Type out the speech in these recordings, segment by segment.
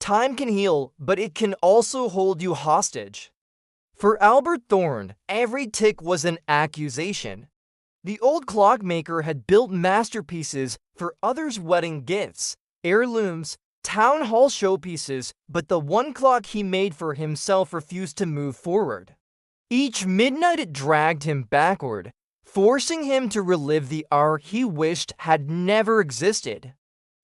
Time can heal, but it can also hold you hostage. For Albert Thorne, every tick was an accusation. The old clockmaker had built masterpieces for others' wedding gifts, heirlooms, town hall showpieces, but the one clock he made for himself refused to move forward. Each midnight it dragged him backward, forcing him to relive the hour he wished had never existed.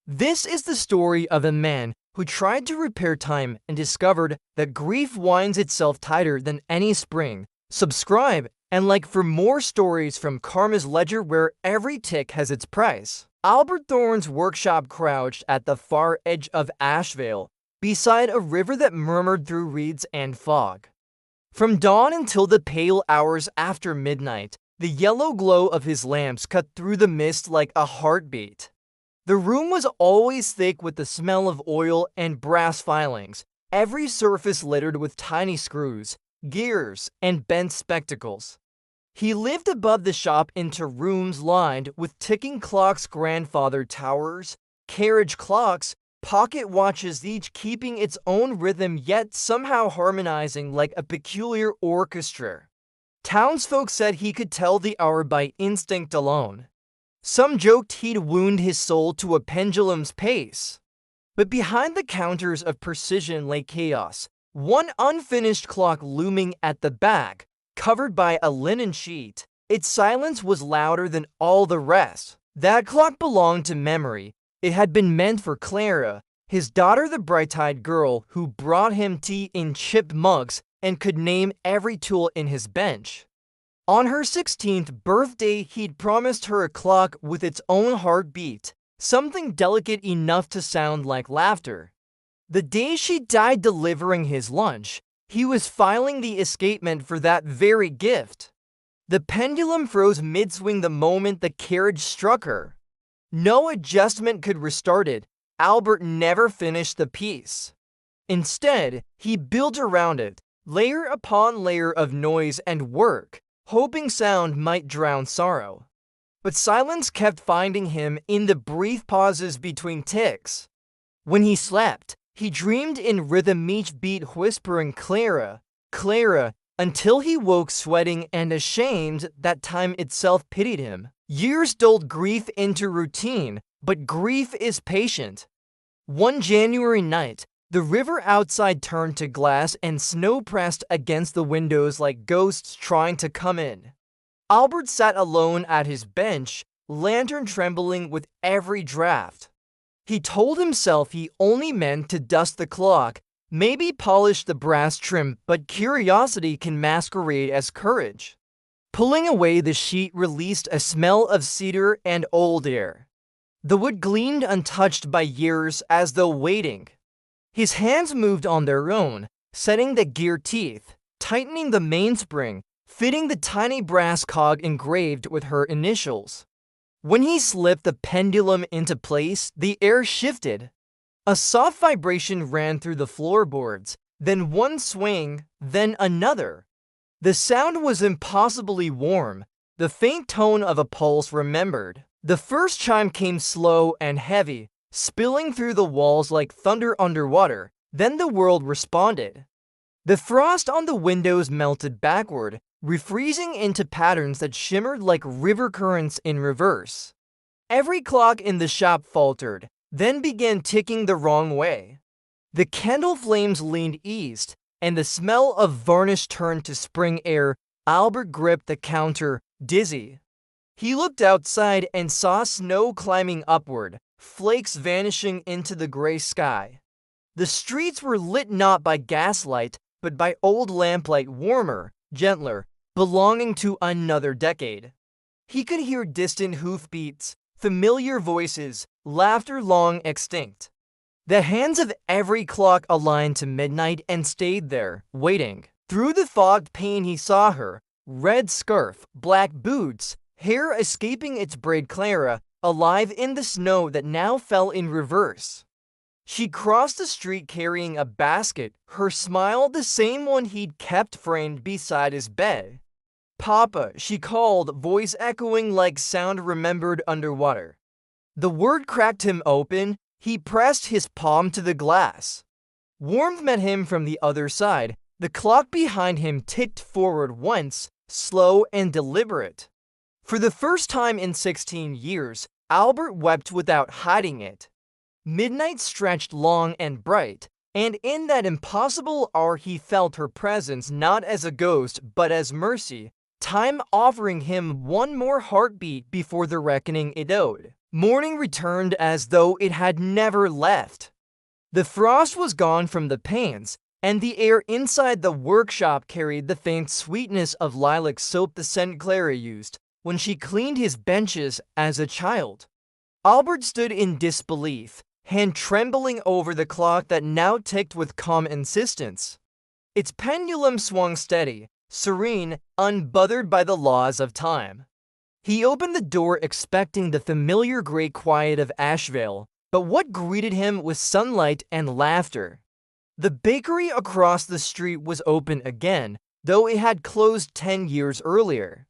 This is the story of a man who tried to repair time and discovered that grief winds itself tighter than any spring. Subscribe and like for more stories from Karma's ledger where every tick has its price. Albert Thorne's workshop crouched at the far edge of Asheville, beside a river that murmured through reeds and fog. From dawn until the pale hours after midnight, the yellow glow of his lamps cut through the mist like a heartbeat. The room was always thick with the smell of oil and brass filings, every surface littered with tiny screws, gears, and bent spectacles. He lived above the shop into rooms lined with ticking clocks, grandfather towers, carriage clocks, pocket watches, each keeping its own rhythm yet somehow harmonizing like a peculiar orchestra. Townsfolk said he could tell the hour by instinct alone. Some joked he'd wound his soul to a pendulum's pace. But behind the counters of precision lay chaos, one unfinished clock looming at the back, covered by a linen sheet. Its silence was louder than all the rest. That clock belonged to memory. It had been meant for Clara, his daughter, the bright-eyed girl who brought him tea in chipped mugs and could name every tool in his bench. On her 16th birthday, he'd promised her a clock with its own heartbeat, something delicate enough to sound like laughter. The day she died delivering his lunch, he was filing the escapement for that very gift. The pendulum froze mid-swing the moment the carriage struck her. No adjustment could restart it. Albert never finished the piece. Instead, he built around it, layer upon layer of noise and work, hoping sound might drown sorrow. But silence kept finding him in the brief pauses between ticks. When he slept, he dreamed in rhythm, each beat whispering Clara, Clara, until he woke sweating and ashamed that time itself pitied him. Years dulled grief into routine, but grief is patient. One January night, the river outside turned to glass and snow pressed against the windows like ghosts trying to come in. Albert sat alone at his bench, lantern trembling with every draft. He told himself he only meant to dust the clock, maybe polish the brass trim, but curiosity can masquerade as courage. Pulling away the sheet released a smell of cedar and old air. The wood gleamed untouched by years as though waiting. His hands moved on their own, setting the gear teeth, tightening the mainspring, fitting the tiny brass cog engraved with her initials. When he slipped the pendulum into place, the air shifted. A soft vibration ran through the floorboards, then one swing, then another. The sound was impossibly warm, the faint tone of a pulse remembered. The first chime came slow and heavy, spilling through the walls like thunder underwater. Then the world responded. The frost on the windows melted backward, refreezing into patterns that shimmered like river currents in reverse. Every clock in the shop faltered, then began ticking the wrong way. The candle flames leaned east, and the smell of varnish turned to spring air. Albert gripped the counter, dizzy. He looked outside and saw snow climbing upward, flakes vanishing into the gray sky. The streets were lit not by gaslight, but by old lamplight, warmer, gentler, belonging to another decade. He could hear distant hoofbeats, familiar voices, laughter long extinct. The hands of every clock aligned to midnight and stayed there, waiting. Through the fogged pane he saw her, red scarf, black boots, hair escaping its braid, Clara, alive in the snow that now fell in reverse. She crossed the street carrying a basket, her smile the same one he'd kept framed beside his bed. "Papa," she called, voice echoing like sound remembered underwater. The word cracked him open. He pressed his palm to the glass. Warmth met him from the other side. The clock behind him ticked forward once, slow and deliberate. For the first time in 16 years, Albert wept without hiding it. Midnight stretched long and bright, and in that impossible hour he felt her presence not as a ghost but as mercy, time offering him one more heartbeat before the reckoning it owed. Morning returned as though it had never left. The frost was gone from the panes, and the air inside the workshop carried the faint sweetness of lilac soap the St. Clara used when she cleaned his benches as a child. Albert stood in disbelief, hand trembling over the clock that now ticked with calm insistence. Its pendulum swung steady, serene, unbothered by the laws of time. He opened the door expecting the familiar gray quiet of Asheville, but what greeted him was sunlight and laughter. The bakery across the street was open again, though it had closed 10 years earlier.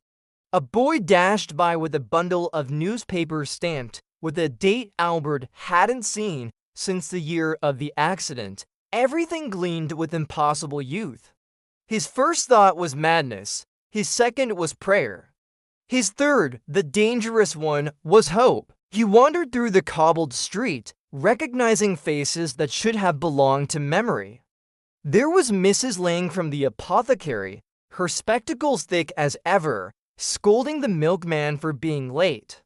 A boy dashed by with a bundle of newspapers stamped with a date Albert hadn't seen since the year of the accident. Everything gleamed with impossible youth. His first thought was madness. His second was prayer. His third, the dangerous one, was hope. He wandered through the cobbled street, recognizing faces that should have belonged to memory. There was Mrs. Lang from the apothecary, her spectacles thick as ever, scolding the milkman for being late.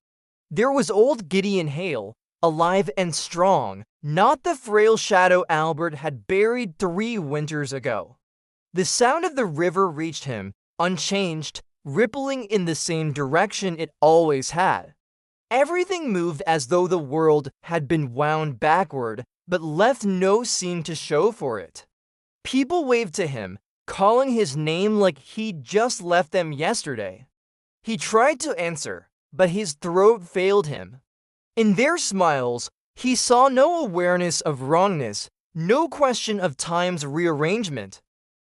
There was old Gideon Hale, alive and strong, not the frail shadow Albert had buried 3 winters ago. The sound of the river reached him, unchanged, rippling in the same direction it always had. Everything moved as though the world had been wound backward, but left no seam to show for it. People waved to him, calling his name like he'd just left them yesterday. He tried to answer, but his throat failed him. In their smiles, he saw no awareness of wrongness, no question of time's rearrangement.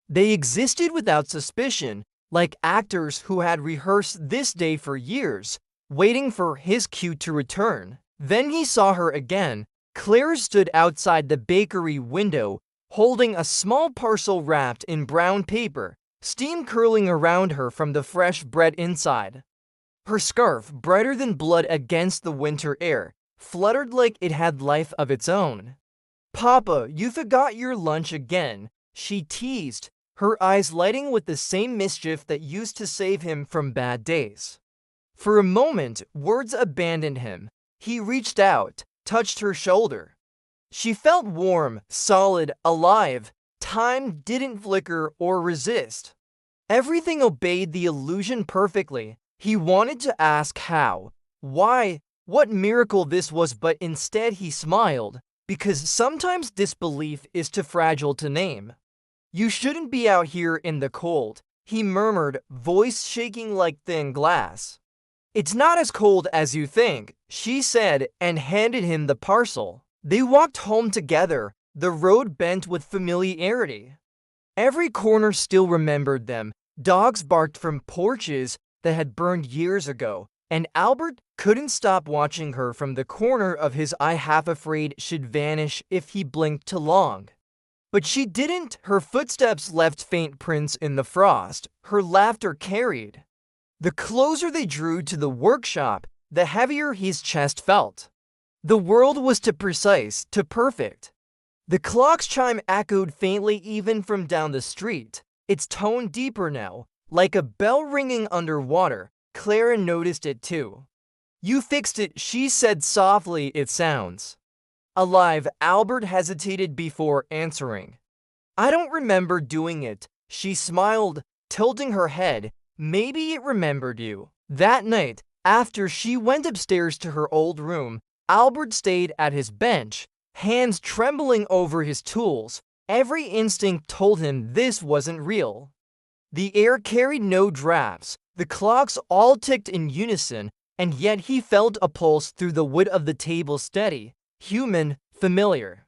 They existed without suspicion, like actors who had rehearsed this day for years, waiting for his cue to return. Then he saw her again. Claire stood outside the bakery window, holding a small parcel wrapped in brown paper, steam curling around her from the fresh bread inside. Her scarf, brighter than blood against the winter air, fluttered like it had life of its own. "Papa, you forgot your lunch again," she teased, her eyes lighting with the same mischief that used to save him from bad days. For a moment, words abandoned him. He reached out, touched her shoulder. She felt warm, solid, alive. Time didn't flicker or resist. Everything obeyed the illusion perfectly. He wanted to ask how, why, what miracle this was, but instead he smiled, because sometimes disbelief is too fragile to name. "You shouldn't be out here in the cold," he murmured, voice shaking like thin glass. "It's not as cold as you think," she said, and handed him the parcel. They walked home together, the road bent with familiarity. Every corner still remembered them. Dogs barked from porches that had burned years ago, and Albert couldn't stop watching her from the corner of his eye, half afraid she'd vanish if he blinked too long. But she didn't. Her footsteps left faint prints in the frost. Her laughter carried. The closer they drew to the workshop, the heavier his chest felt. The world was too precise, too perfect. The clock's chime echoed faintly even from down the street, its tone deeper now, like a bell ringing underwater. Clara noticed it too. "You fixed it," she said softly. "It sounds alive." Albert hesitated before answering. "I don't remember doing it," she smiled, tilting her head. "Maybe it remembered you." That night, after she went upstairs to her old room, Albert stayed at his bench, hands trembling over his tools. Every instinct told him this wasn't real. The air carried no drafts, the clocks all ticked in unison, and yet he felt a pulse through the wood of the table, steady, human, familiar.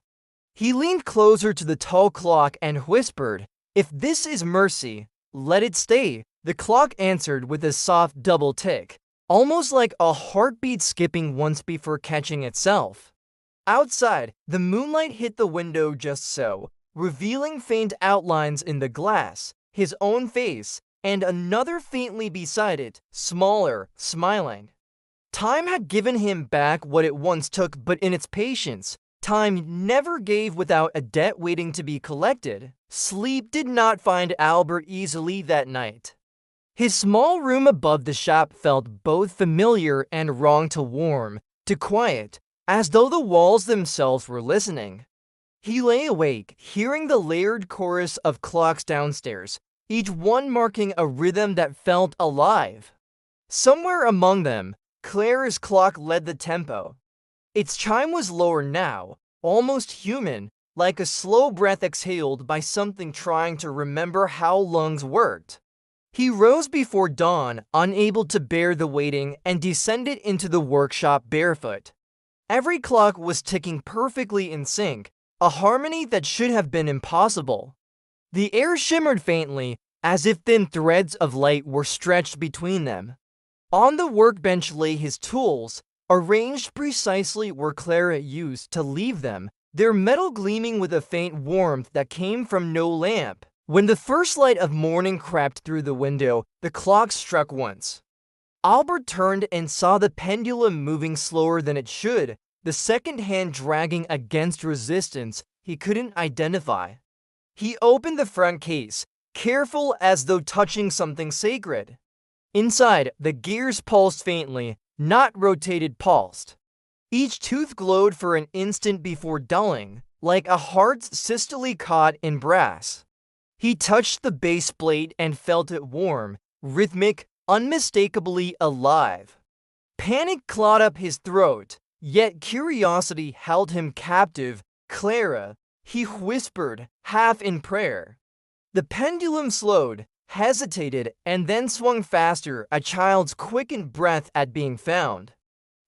He leaned closer to the tall clock and whispered, "If this is mercy, let it stay." The clock answered with a soft double tick, almost like a heartbeat skipping once before catching itself. Outside, the moonlight hit the window just so, revealing faint outlines in the glass, his own face, and another faintly beside it, smaller, smiling. Time had given him back what it once took, but in its patience, time never gave without a debt waiting to be collected. Sleep did not find Albert easily that night. His small room above the shop felt both familiar and wrong to warm, to quiet, as though the walls themselves were listening. He lay awake, hearing the layered chorus of clocks downstairs, each one marking a rhythm that felt alive. Somewhere among them, Claire's clock led the tempo. Its chime was lower now, almost human, like a slow breath exhaled by something trying to remember how lungs worked. He rose before dawn, unable to bear the waiting, and descended into the workshop barefoot. Every clock was ticking perfectly in sync, a harmony that should have been impossible. The air shimmered faintly, as if thin threads of light were stretched between them. On the workbench lay his tools, arranged precisely where Clara used to leave them, their metal gleaming with a faint warmth that came from no lamp. When the first light of morning crept through the window, the clock struck once. Albert turned and saw the pendulum moving slower than it should, the second hand dragging against resistance he couldn't identify. He opened the front case, careful as though touching something sacred. Inside, the gears pulsed faintly, not rotated, pulsed. Each tooth glowed for an instant before dulling, like a heart's systole caught in brass. He touched the base plate and felt it warm, rhythmic, unmistakably alive. Panic clawed up his throat, yet curiosity held him captive. "Clara," he whispered, half in prayer. The pendulum slowed, hesitated, and then swung faster, a child's quickened breath at being found.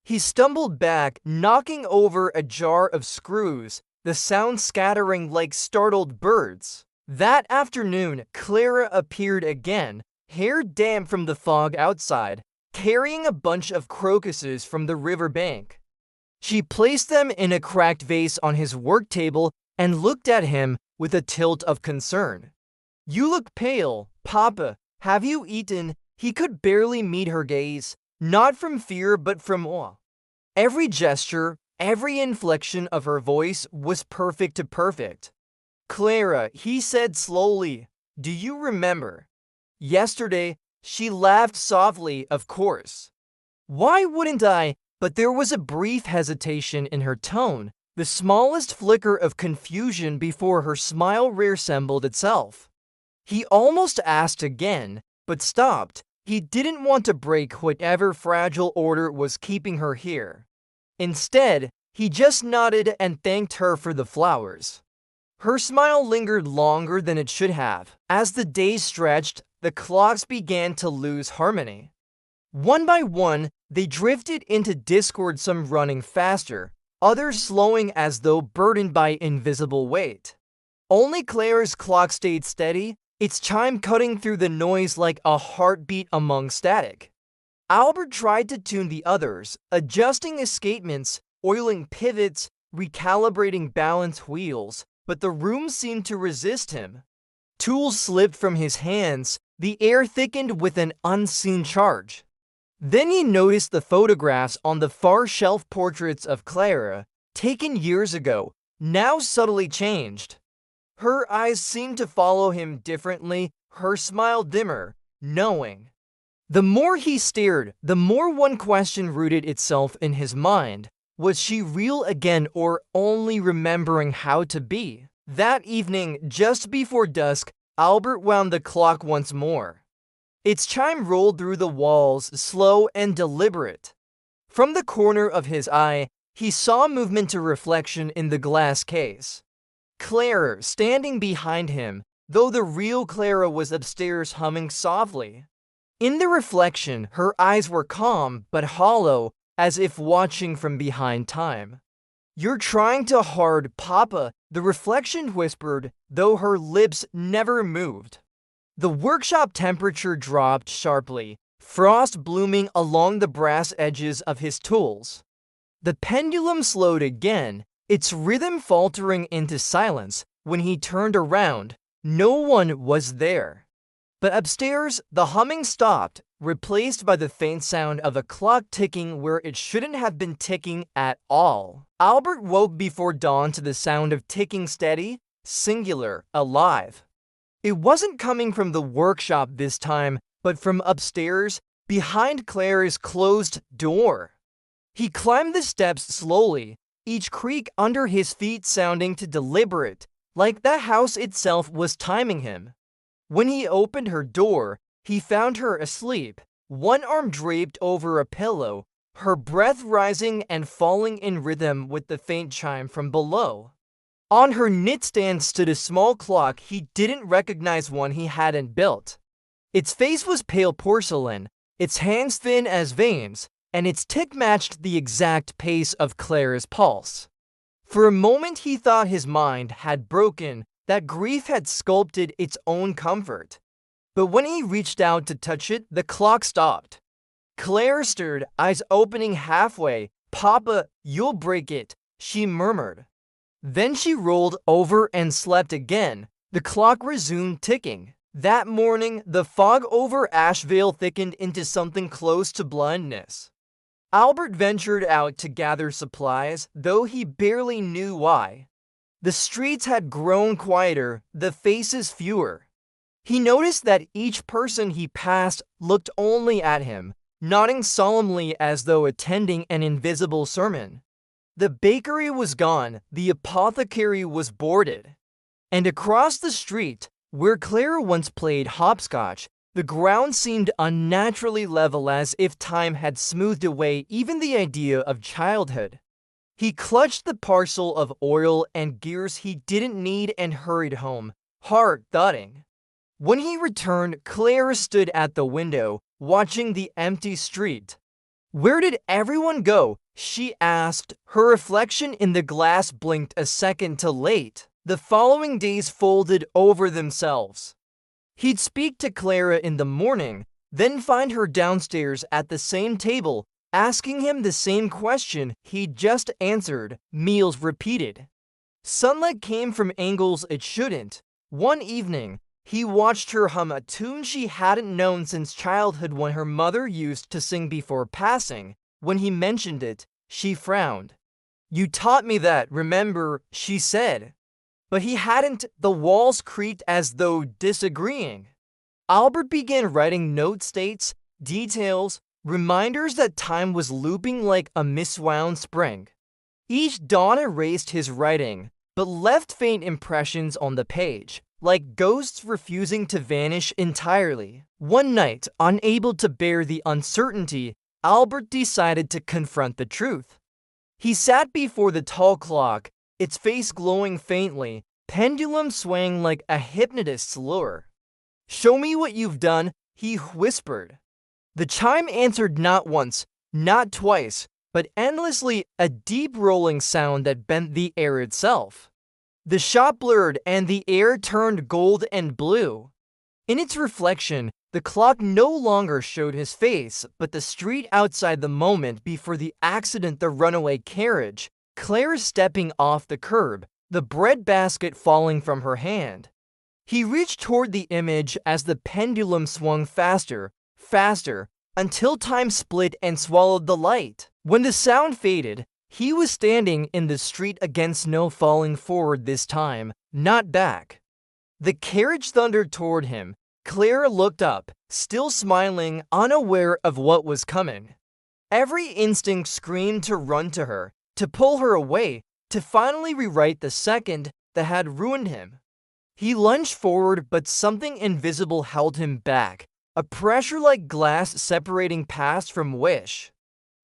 He stumbled back, knocking over a jar of screws, the sound scattering like startled birds. That afternoon, Clara appeared again, hair damp from the fog outside, carrying a bunch of crocuses from the river bank. She placed them in a cracked vase on his work table and looked at him with a tilt of concern. "You look pale, Papa. Have you eaten?" He could barely meet her gaze, not from fear but from awe. Every gesture, every inflection of her voice was perfect to perfect. "Clara," he said slowly, "do you remember? Yesterday," she laughed softly, "of course." Why wouldn't I? But there was a brief hesitation in her tone, the smallest flicker of confusion before her smile reassembled itself. He almost asked again, but stopped. He didn't want to break whatever fragile order was keeping her here. Instead, he just nodded and thanked her for the flowers. Her smile lingered longer than it should have. As the days stretched, the clocks began to lose harmony. One by one, they drifted into discord, some running faster, others slowing as though burdened by invisible weight. Only Clara's clock stayed steady, its chime cutting through the noise like a heartbeat among static. Albert tried to tune the others, adjusting escapements, oiling pivots, recalibrating balance wheels, but the room seemed to resist him. Tools slipped from his hands, the air thickened with an unseen charge. Then he noticed the photographs on the far shelf, portraits of Clara, taken years ago, now subtly changed. Her eyes seemed to follow him differently, her smile dimmer, knowing. The more he stared, the more one question rooted itself in his mind. Was she real again, or only remembering how to be? That evening, just before dusk, Albert wound the clock once more. Its chime rolled through the walls, slow and deliberate. From the corner of his eye, he saw movement to reflection in the glass case. Clara standing behind him, though the real Clara was upstairs humming softly. In the reflection, her eyes were calm but hollow, as if watching from behind time. "You're trying too hard, Papa," the reflection whispered, though her lips never moved. The workshop temperature dropped sharply, frost blooming along the brass edges of his tools. The pendulum slowed again, its rhythm faltering into silence, When he turned around, no one was there. But upstairs, the humming stopped, replaced by the faint sound of a clock ticking where it shouldn't have been ticking at all. Albert woke before dawn to the sound of ticking steady, singular, alive. It wasn't coming from the workshop this time, but from upstairs, behind Claire's closed door. He climbed the steps slowly, each creak under his feet sounding deliberate, like the house itself was timing him. When he opened her door, he found her asleep, one arm draped over a pillow, her breath rising and falling in rhythm with the faint chime from below. On her nightstand stood a small clock he didn't recognize one he hadn't built. Its face was pale porcelain, its hands thin as veins, and its tick matched the exact pace of Claire's pulse. For a moment he thought his mind had broken, that grief had sculpted its own comfort. But when he reached out to touch it, the clock stopped. Claire stirred, eyes opening halfway. "Papa, you'll break it," she murmured. Then she rolled over and slept again. The clock resumed ticking. That morning, the fog over Asheville thickened into something close to blindness. Albert ventured out to gather supplies, though he barely knew why. The streets had grown quieter, the faces fewer. He noticed that each person he passed looked only at him, nodding solemnly as though attending an invisible sermon. The bakery was gone, the apothecary was boarded. And across the street, where Claire once played hopscotch, the ground seemed unnaturally level, as if time had smoothed away even the idea of childhood. He clutched the parcel of oil and gears he didn't need and hurried home, heart thudding. When he returned, Claire stood at the window, watching the empty street. "Where did everyone go?" she asked. Her reflection in the glass blinked a second too late. The following days folded over themselves. He'd speak to Clara in the morning, then find her downstairs at the same table, asking him the same question he'd just answered, meals repeated. Sunlight came from angles it shouldn't. One evening, he watched her hum a tune she hadn't known since childhood when her mother used to sing before passing. When he mentioned it, she frowned. "You taught me that, remember," she said. But he hadn't. The walls creaked as though disagreeing. Albert began writing notes, dates, details, reminders that time was looping like a miswound spring. Each dawn erased his writing, but left faint impressions on the page, like ghosts refusing to vanish entirely. One night, unable to bear the uncertainty, Albert decided to confront the truth. He sat before the tall clock, its face glowing faintly, pendulum swaying like a hypnotist's lure. "Show me what you've done," he whispered. The chime answered not once, not twice, but endlessly, a deep rolling sound that bent the air itself. The shop blurred and the air turned gold and blue. In its reflection, the clock no longer showed his face, but the street outside. The moment before the accident, the runaway carriage, Claire stepping off the curb, the bread basket falling from her hand. He reached toward the image as the pendulum swung faster, faster, until time split and swallowed the light. When the sound faded, he was standing in the street again, snow falling forward this time, not back. The carriage thundered toward him. Claire looked up, still smiling, unaware of what was coming. Every instinct screamed to run to her, to pull her away, to finally rewrite the second that had ruined him. He lunged forward, but something invisible held him back, a pressure like glass separating past from wish.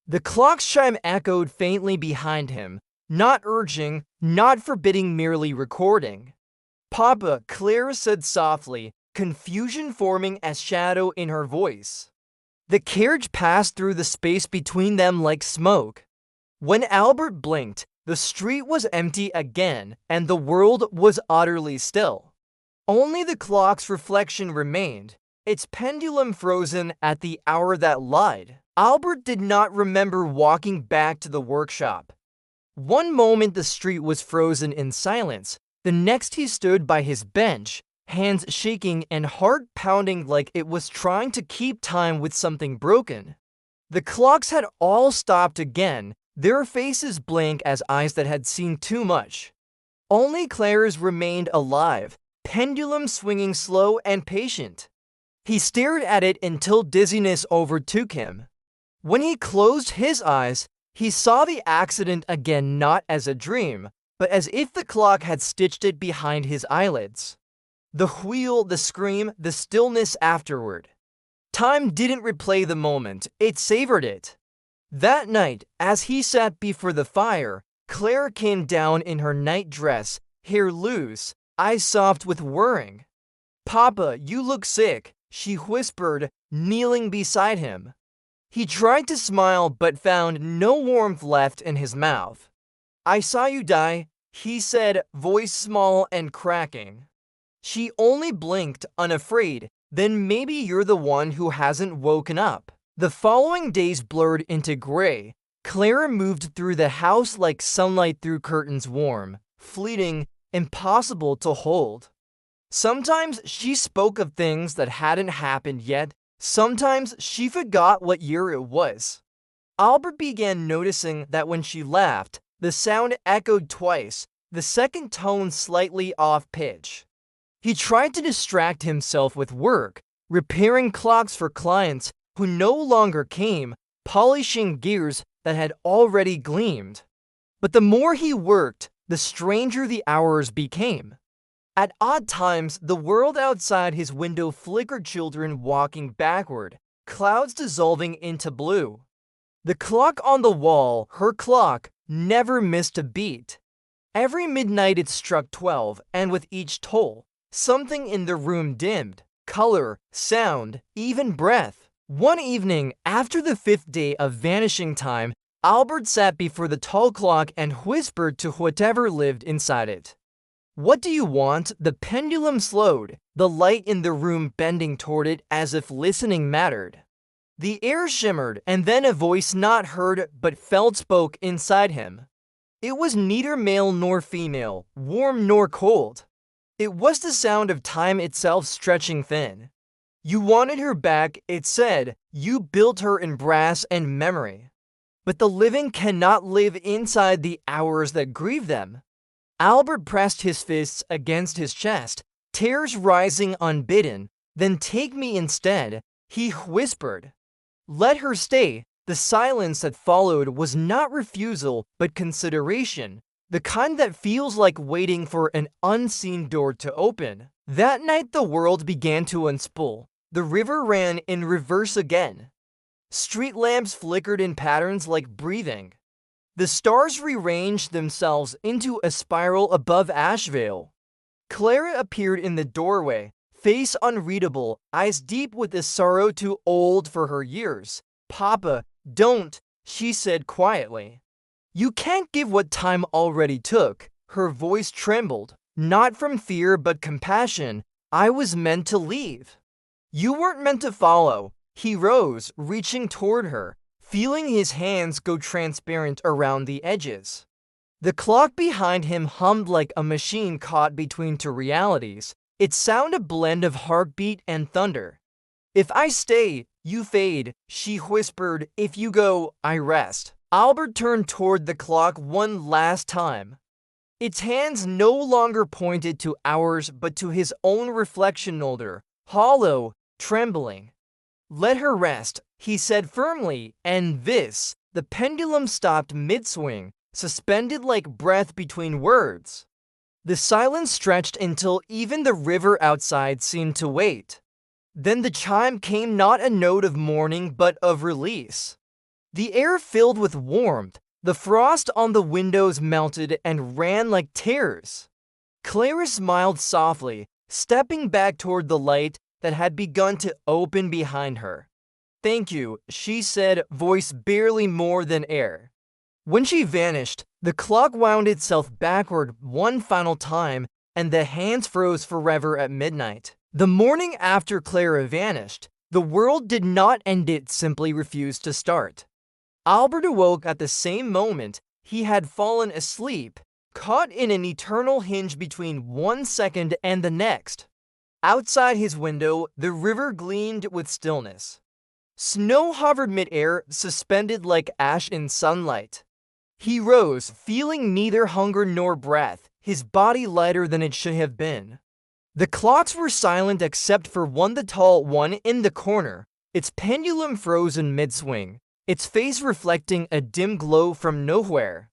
The clock's chime echoed faintly behind him, not urging, not forbidding, merely recording. "Papa," Claire said softly, confusion forming as shadow in her voice. The carriage passed through the space between them like smoke. When Albert blinked, the street was empty again, and the world was utterly still. Only the clock's reflection remained, its pendulum frozen at the hour that lied. Albert did not remember walking back to the workshop. One moment the street was frozen in silence, The next he stood by his bench, hands shaking and heart pounding like it was trying to keep time with something broken. The clocks had all stopped again, their faces blank as eyes that had seen too much. Only Claire's remained alive, pendulum swinging slow and patient. He stared at it until dizziness overtook him. When he closed his eyes, he saw the accident again not as a dream, but as if the clock had stitched it behind his eyelids. The wheel, the scream, the stillness afterward. Time didn't replay the moment, it savored it. That night, as he sat before the fire, Claire came down in her night dress, hair loose, eyes soft with worrying. "Papa, you look sick," she whispered, kneeling beside him. He tried to smile but found no warmth left in his mouth. "I saw you die," he said, voice small and cracking. She only blinked, unafraid. "Then maybe you're the one who hasn't woken up." The following days blurred into gray. Claire moved through the house like sunlight through curtains, warm, fleeting, impossible to hold. Sometimes she spoke of things that hadn't happened yet. Sometimes she forgot what year it was. Albert began noticing that when she laughed, the sound echoed twice, the second tone slightly off pitch. He tried to distract himself with work, repairing clocks for clients who no longer came, polishing gears that had already gleamed. But the more he worked, the stranger the hours became. At odd times, the world outside his window flickered, children walking backward, clouds dissolving into blue. The clock on the wall, her clock, never missed a beat. Every midnight it struck 12, and with each toll, something in the room dimmed. Color, sound, even breath. One evening, after the 5th day of vanishing time, Albert sat before the tall clock and whispered to whatever lived inside it. "What do you want?" The pendulum slowed, the light in the room bending toward it as if listening mattered. The air shimmered, and then a voice not heard but felt spoke inside him. It was neither male nor female, warm nor cold. It was the sound of time itself stretching thin. "You wanted her back," it said. "You built her in brass and memory. But the living cannot live inside the hours that grieve them." Albert pressed his fists against his chest, tears rising unbidden. "Then take me instead," he whispered. "Let her stay." The silence that followed was not refusal, but consideration, the kind that feels like waiting for an unseen door to open. That night the world began to unspool. The river ran in reverse again. Street lamps flickered in patterns like breathing. The stars rearranged themselves into a spiral above Asheville. Clara appeared in the doorway, face unreadable, eyes deep with a sorrow too old for her years. "Papa, don't," she said quietly. "You can't give what time already took." Her voice trembled, not from fear but compassion. "I was meant to leave. You weren't meant to follow." He rose, reaching toward her, feeling his hands go transparent around the edges. The clock behind him hummed like a machine caught between two realities, its sound a blend of heartbeat and thunder. "If I stay, you fade," she whispered. "If you go, I rest." Albert turned toward the clock one last time. Its hands no longer pointed to hours but to his own reflection, older, hollow, trembling. "Let her rest," he said firmly, and the pendulum stopped mid-swing, suspended like breath between words. The silence stretched until even the river outside seemed to wait. Then the chime came, not a note of mourning but of release. The air filled with warmth, the frost on the windows melted and ran like tears. Clara smiled softly, stepping back toward the light that had begun to open behind her. "Thank you," she said, voice barely more than air. When she vanished, the clock wound itself backward one final time, and the hands froze forever at midnight. The morning after Clara vanished, the world did not end, it simply refused to start. Albert awoke at the same moment he had fallen asleep, caught in an eternal hinge between 1 second and the next. Outside his window, the river gleamed with stillness. Snow hovered midair, suspended like ash in sunlight. He rose, feeling neither hunger nor breath, his body lighter than it should have been. The clocks were silent except for the tall one in the corner, its pendulum frozen mid-swing, its face reflecting a dim glow from nowhere.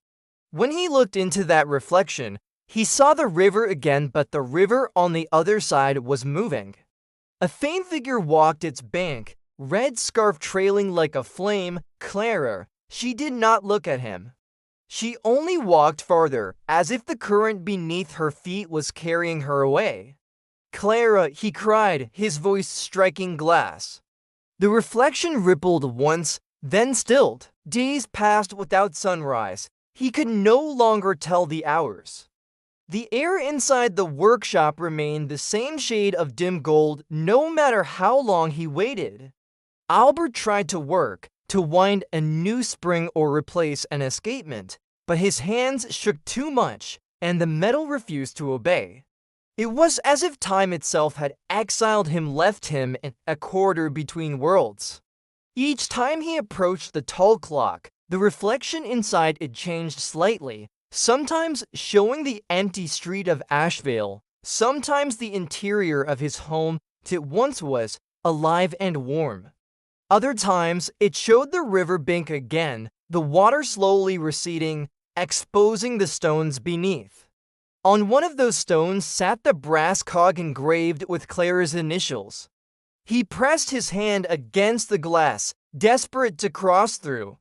When he looked into that reflection, he saw the river again, but the river on the other side was moving. A faint figure walked its bank, red scarf trailing like a flame. Clara, she did not look at him. She only walked farther, as if the current beneath her feet was carrying her away. Clara, he cried, his voice striking glass. The reflection rippled once, then stilled. Days passed without sunrise. He could no longer tell the hours. The air inside the workshop remained the same shade of dim gold no matter how long he waited. Albert tried to work, to wind a new spring or replace an escapement, but his hands shook too much, and the metal refused to obey. It was as if time itself had exiled him, left him in a corridor between worlds. Each time he approached the tall clock, the reflection inside it changed slightly, sometimes showing the empty street of Asheville, sometimes the interior of his home that once was, alive and warm. Other times, it showed the river bank again, the water slowly receding, exposing the stones beneath. On one of those stones sat the brass cog engraved with Clara's initials. He pressed his hand against the glass, desperate to cross through.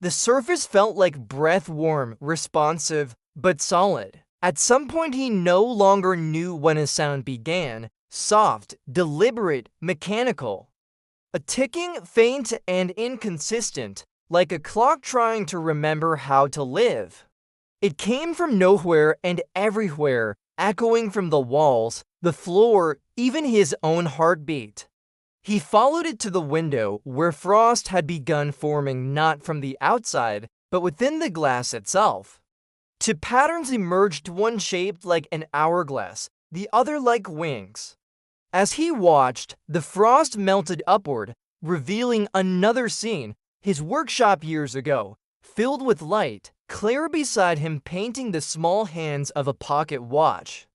The surface felt like breath, warm, responsive, but solid. At some point he no longer knew when a sound began, soft, deliberate, mechanical. A ticking, faint, and inconsistent, like a clock trying to remember how to live. It came from nowhere and everywhere, echoing from the walls, the floor, even his own heartbeat. He followed it to the window, where frost had begun forming not from the outside, but within the glass itself. Two patterns emerged, one shaped like an hourglass, the other like wings. As he watched, the frost melted upward, revealing another scene, his workshop years ago, filled with light, Clara beside him painting the small hands of a pocket watch.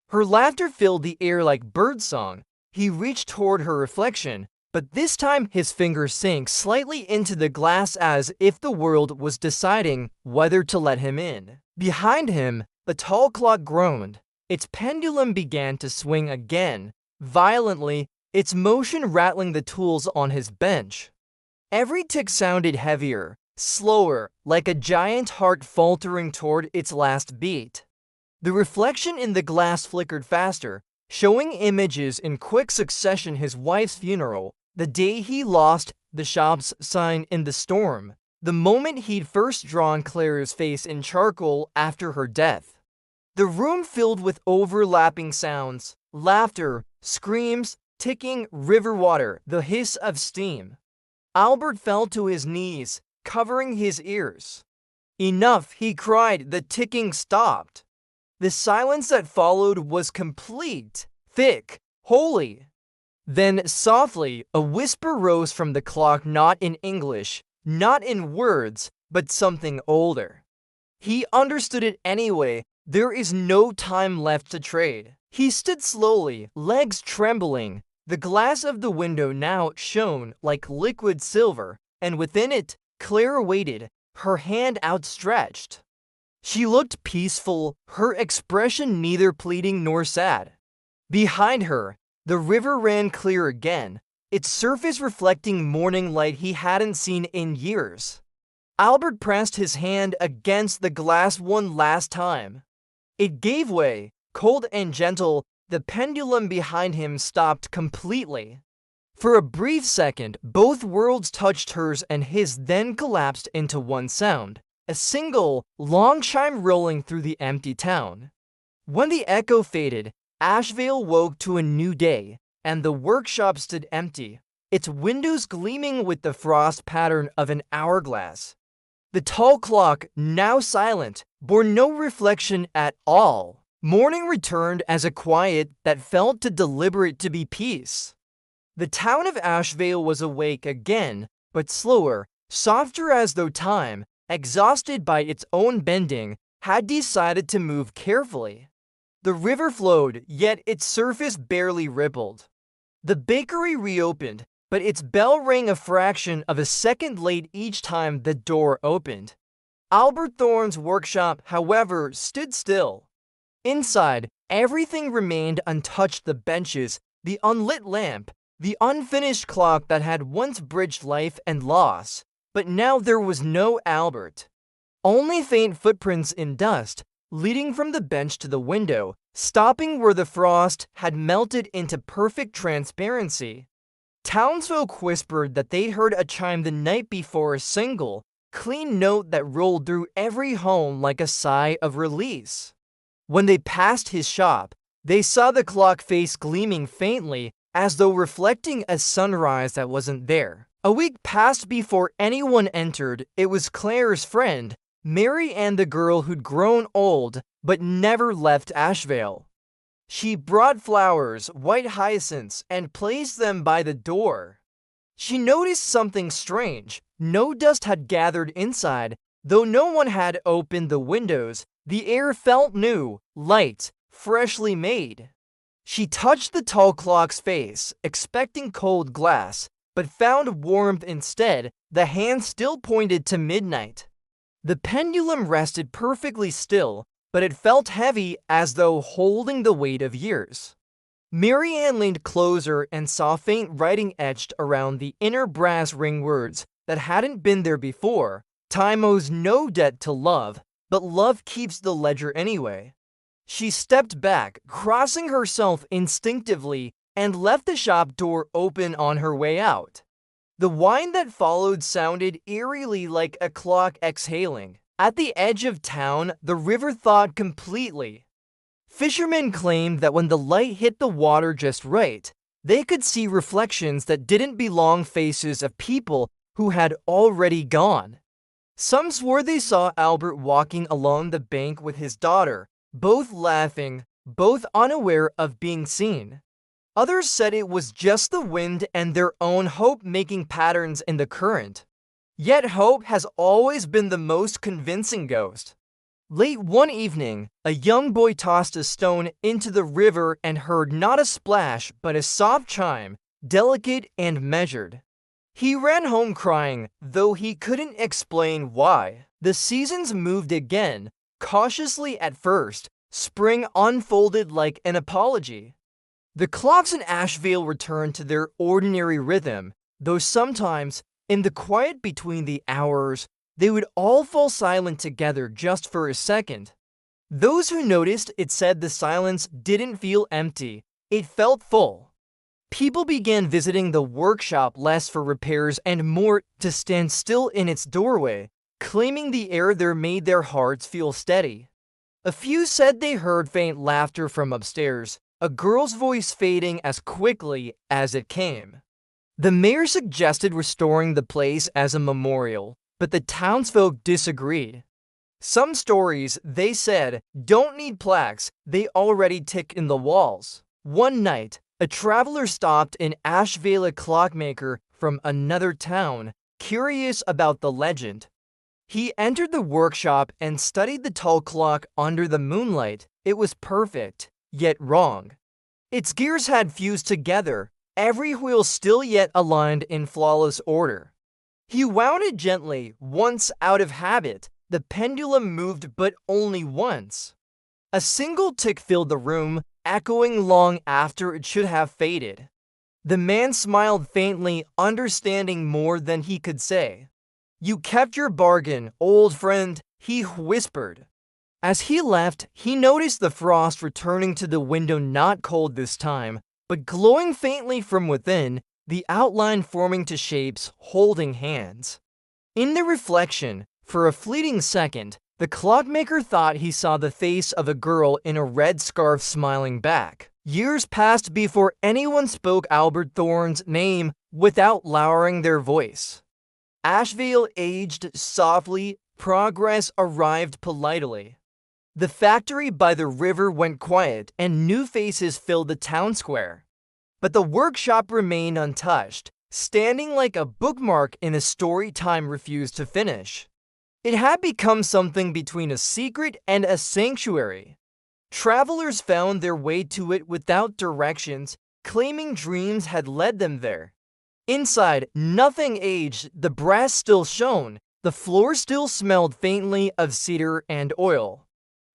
Her laughter filled the air like birdsong. He reached toward her reflection, but this time his fingers sank slightly into the glass as if the world was deciding whether to let him in. Behind him, the tall clock groaned. Its pendulum began to swing again, violently, its motion rattling the tools on his bench. Every tick sounded heavier, slower, like a giant heart faltering toward its last beat. The reflection in the glass flickered faster, showing images in quick succession: his wife's funeral, the day he lost the shop's sign in the storm, the moment he'd first drawn Clara's face in charcoal after her death. The room filled with overlapping sounds, laughter, screams, ticking river water, the hiss of steam. Albert fell to his knees, covering his ears. "Enough," he cried. The ticking stopped. The silence that followed was complete, thick, holy. Then, softly, a whisper rose from the clock, not in English, not in words, but something older. He understood it anyway. There is no time left to trade. He stood slowly, legs trembling. The glass of the window now shone like liquid silver, and within it, Clara waited, her hand outstretched. She looked peaceful, her expression neither pleading nor sad. Behind her, the river ran clear again, its surface reflecting morning light he hadn't seen in years. Albert pressed his hand against the glass one last time. It gave way, cold and gentle. The pendulum behind him stopped completely. For a brief second, both worlds touched hers and his, then collapsed into one sound. A single, long chime rolling through the empty town. When the echo faded, Asheville woke to a new day, and the workshop stood empty, its windows gleaming with the frost pattern of an hourglass. The tall clock, now silent, bore no reflection at all. Morning returned as a quiet that felt too deliberate to be peace. The town of Ashvale was awake again, but slower, softer, as though time, exhausted by its own bending, had decided to move carefully. The river flowed, yet its surface barely rippled. The bakery reopened, but its bell rang a fraction of a second late each time the door opened. Albert Thorne's workshop, however, stood still. Inside, everything remained untouched: the benches, the unlit lamp, the unfinished clock that had once bridged life and loss. But now there was no Albert. Only faint footprints in dust, leading from the bench to the window, stopping where the frost had melted into perfect transparency. Townsfolk whispered that they'd heard a chime the night before, a single, clean note that rolled through every home like a sigh of release. When they passed his shop, they saw the clock face gleaming faintly, as though reflecting a sunrise that wasn't there. A week passed before anyone entered. It was Claire's friend, Mary, and the girl who'd grown old but never left Ashvale. She brought flowers, white hyacinths, and placed them by the door. She noticed something strange. No dust had gathered inside, though no one had opened the windows. The air felt new, light, freshly made. She touched the tall clock's face, expecting cold glass, but found warmth instead. The hand still pointed to midnight. The pendulum rested perfectly still, but it felt heavy, as though holding the weight of years. Mary Ann leaned closer and saw faint writing etched around the inner brass ring, words that hadn't been there before. Time owes no debt to love, but love keeps the ledger anyway. She stepped back, crossing herself instinctively, and left the shop door open on her way out. The whine that followed sounded eerily like a clock exhaling. At the edge of town, the river thawed completely. Fishermen claimed that when the light hit the water just right, they could see reflections that didn't belong, faces of people who had already gone. Some swore they saw Albert walking along the bank with his daughter, both laughing, both unaware of being seen. Others said it was just the wind and their own hope making patterns in the current. Yet hope has always been the most convincing ghost. Late one evening, a young boy tossed a stone into the river and heard not a splash but a soft chime, delicate and measured. He ran home crying, though he couldn't explain why. The seasons moved again, cautiously at first. Spring unfolded like an apology. The clocks in Ashvale returned to their ordinary rhythm, though sometimes, in the quiet between the hours, they would all fall silent together just for a second. Those who noticed it said the silence didn't feel empty, it felt full. People began visiting the workshop less for repairs and more to stand still in its doorway, claiming the air there made their hearts feel steady. A few said they heard faint laughter from upstairs, a girl's voice fading as quickly as it came. The mayor suggested restoring the place as a memorial, but the townsfolk disagreed. Some stories, they said, don't need plaques, they already tick in the walls. One night, a traveler stopped in Ashvale, a clockmaker from another town, curious about the legend. He entered the workshop and studied the tall clock under the moonlight. It was perfect, yet wrong. Its gears had fused together, every wheel still yet aligned in flawless order. He wound it gently, once out of habit. The pendulum moved, but only once. A single tick filled the room, echoing long after it should have faded. The man smiled faintly, understanding more than he could say. "You kept your bargain, old friend," he whispered. As he left, he noticed the frost returning to the window, not cold this time, but glowing faintly from within, the outline forming to shapes, holding hands. In the reflection, for a fleeting second, the clockmaker thought he saw the face of a girl in a red scarf smiling back. Years passed before anyone spoke Albert Thorne's name without lowering their voice. Ashvale aged softly, Progress arrived politely. The factory by the river went quiet and new faces filled the town square. But the workshop remained untouched, standing like a bookmark in a Storytime refused to finish. It had become something between a secret and a sanctuary. Travelers found their way to it without directions, claiming dreams had led them there. Inside, nothing aged, the brass still shone, the floor still smelled faintly of cedar and oil.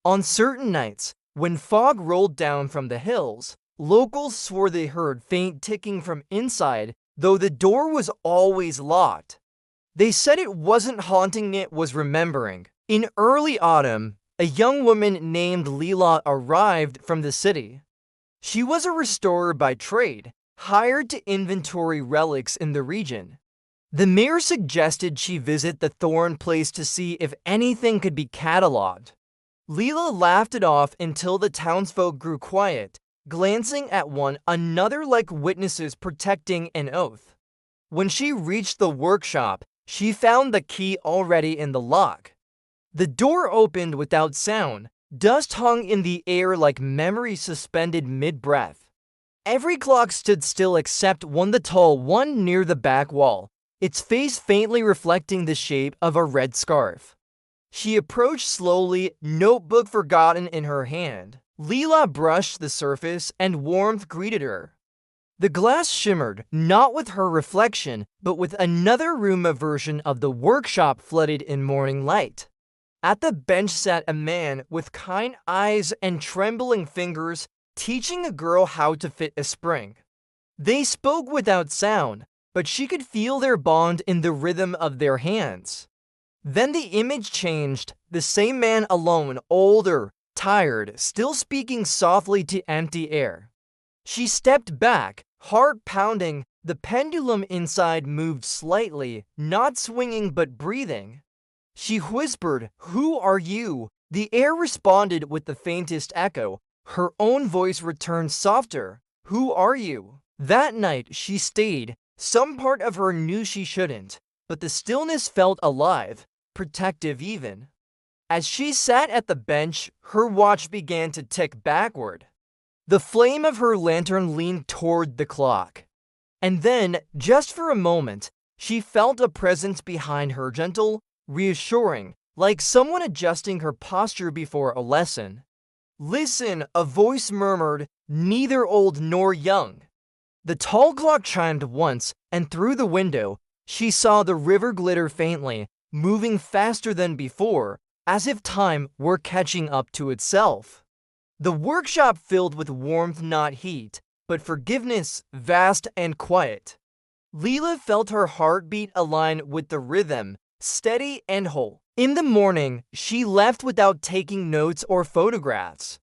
On certain nights, when fog rolled down from the hills, locals swore they heard faint ticking from inside, though the door was always locked. They said it wasn't haunting, it was remembering. In early autumn, a young woman named Leela arrived from the city. She was a restorer by trade, hired to inventory relics in the region. The mayor suggested she visit the Thorne place to see if anything could be cataloged. Leela laughed it off until the townsfolk grew quiet, glancing at one another like witnesses protecting an oath. When she reached the workshop, she found the key already in the lock. The door opened without sound. Dust hung in the air like memory suspended mid-breath. Every clock stood still except one, the tall one near the back wall, its face faintly reflecting the shape of a red scarf. She approached slowly, notebook forgotten in her hand. Leela brushed the surface and warmth greeted her. The glass shimmered, not with her reflection, but with another room version of the workshop flooded in morning light. At the bench sat a man with kind eyes and trembling fingers, teaching a girl how to fit a spring. They spoke without sound, but she could feel their bond in the rhythm of their hands. Then the image changed, the same man alone, older, tired, still speaking softly to empty air. She stepped back, heart pounding, the pendulum inside moved slightly, not swinging but breathing. She whispered, "Who are you?" The air responded with the faintest echo. Her own voice returned softer, "Who are you?" That night she stayed. Some part of her knew she shouldn't, but the stillness felt alive, protective even. As she sat at the bench, her watch began to tick backward. The flame of her lantern leaned toward the clock. And then, just for a moment, she felt a presence behind her, gentle, reassuring, like someone adjusting her posture before a lesson. "Listen," a voice murmured, "neither old nor young." The tall clock chimed once, and through the window, she saw the river glitter faintly, moving faster than before, as if time were catching up to itself. The workshop filled with warmth, not heat, but forgiveness, vast and quiet. Leela felt her heartbeat align with the rhythm, steady and whole. In the morning, she left without taking notes or photographs.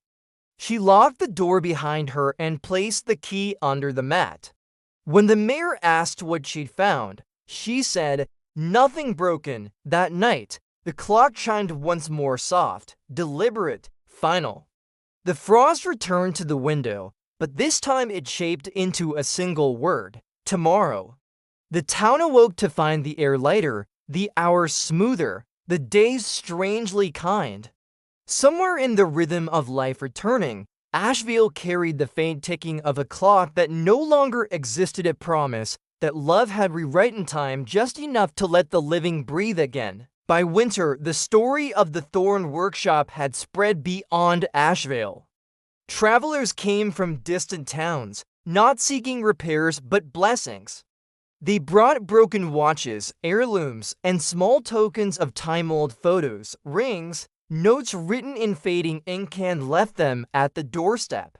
She locked the door behind her and placed the key under the mat. When the mayor asked what she'd found, she said, "Nothing broken." That night, the clock chimed once more, soft, deliberate, final. The frost returned to the window, but this time it shaped into a single word: tomorrow. The town awoke to find the air lighter, the hours smoother, the days strangely kind. Somewhere in the rhythm of life returning, Asheville carried the faint ticking of a clock that no longer existed, a promise that love had rewritten time just enough to let the living breathe again. By winter, the story of the Thorne workshop had spread beyond Asheville. Travelers came from distant towns, not seeking repairs but blessings. They brought broken watches, heirlooms, and small tokens of time-old photos, rings, notes written in fading ink, and left them at the doorstep.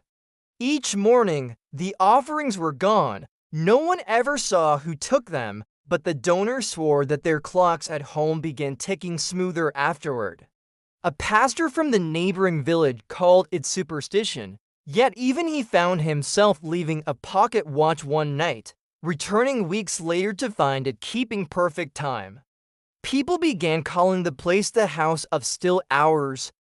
Each morning, the offerings were gone. No one ever saw who took them, but the donors swore that their clocks at home began ticking smoother afterward. A pastor from the neighboring village called it superstition, yet even he found himself leaving a pocket watch one night, returning weeks later to find it keeping perfect time. People began calling the place the House of Still Hours,